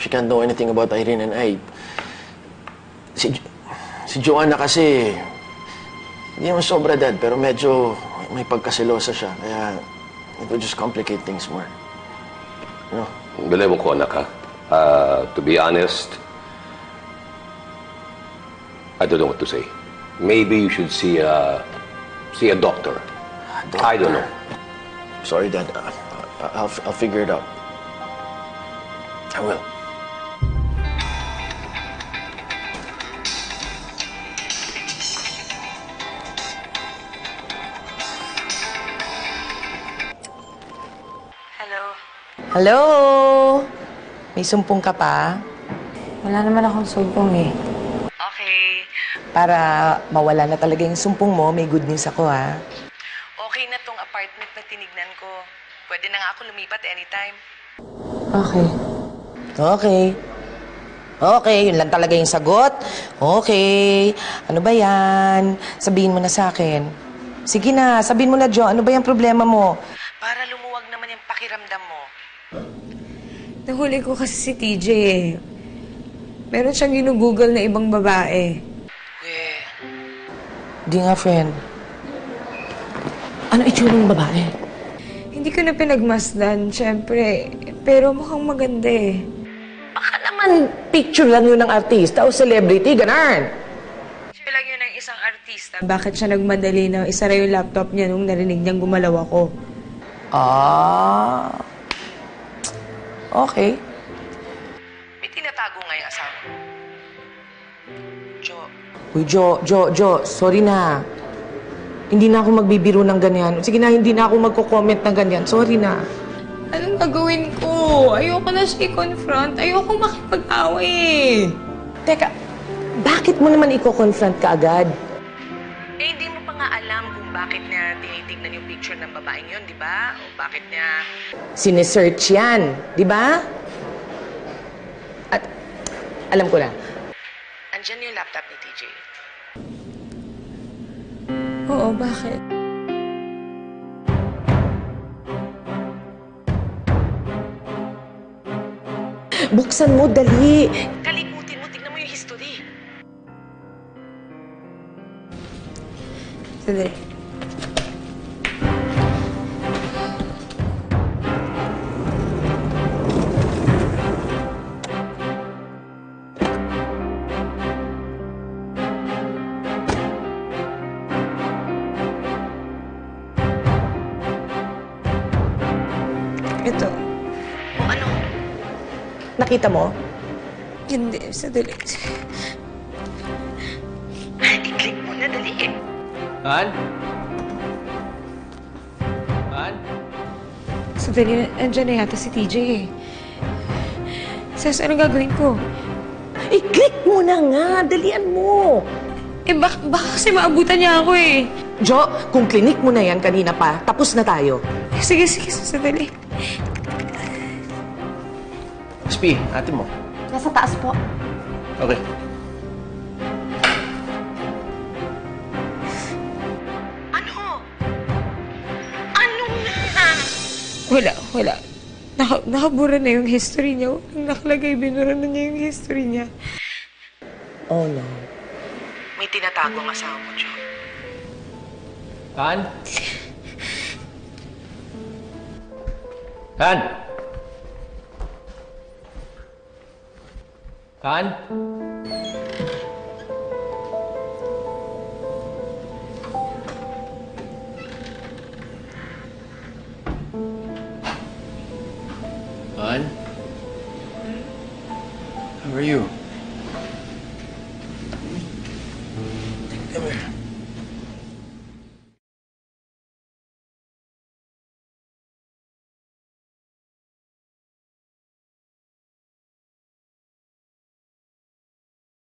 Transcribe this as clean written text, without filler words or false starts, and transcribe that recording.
She can't know anything about Irene and I. Si Joanna kasi, hindi naman sobra, Dad, pero medyo may pagkasilosa siya. Kaya it would just complicate things more. You know? Bilay mo ko, anak, ha? To be honest, I don't know what to say. Maybe you should see a doctor. I don't know. Sorry, Dad. I'll figure it out. I will. Hello? May sumpong ka pa? Wala naman akong sumpong eh. Okay. Para mawala na talaga yung sumpong mo, may good news ako, ha? Okay na tong apartment na tinignan ko. Pwede na nga ako lumipat anytime. Okay. Okay. Okay, yun lang talaga yung sagot. Okay. Ano ba yan? Sabihin mo na sa akin. Sige na, sabihin mo na, Jo. Ano ba yung problema mo? Para lumuwag naman yung pakiramdam mo. Nahuli ko kasi si TJ eh. Meron siyang ginugoogle na ibang babae. Di nga, friend. Ano itsura ng babae? Hindi ko na pinagmasdan, syempre. Pero mukhang maganda eh. Baka naman picture lang yun ng artista o celebrity, ganun. Picture lang yun ng isang artista. Bakit siya nagmadali na isara yung laptop niya nung narinig niyang gumalaw ako? Ah. Okay. May tinatago nga yung asawa mo. Jo. Uy, Jo, sorry na. Hindi na ako magbibiro ng ganyan. Sige na, hindi na ako magko-comment ng ganyan. Sorry na. Anong gagawin ko? Ayoko na siya i-confront. Ayoko makipag-away eh. Teka, bakit mo naman i-confront ka agad? Eh, hindi mo pa nga alam kung bakit niya tinitignan yung picture ng babaeng yun, di ba? O bakit niya... Sinesearch yan, di ba? At alam ko na. Andyan yung laptop ni TJ. Oo, bakit? Buksan mo, dali. Kalikutin mo, tignan mo yung history. Sandali. Ito. O ano? Nakita mo? Hindi, sandali. I-click mo na, dali eh. Han? Han? Sandali, andyan na yata si TJ eh. Sas, anong gagawin ko? I-click mo na nga. Dalian mo. Eh, baka kasi maabutan niya ako eh. Jo, kung klinik mo na yan kanina pa, tapos na tayo. Sige, sandali. SP, ate mo. Nasa taas po. Okay. Ano? Ano na? Wala. Nakabura na yung history niya. Walang nakalagay, binura na niya yung history niya. Oh, no. May tinatago ang asawa mo, Jo. Han? Han? Han? Han? How are you? Come here.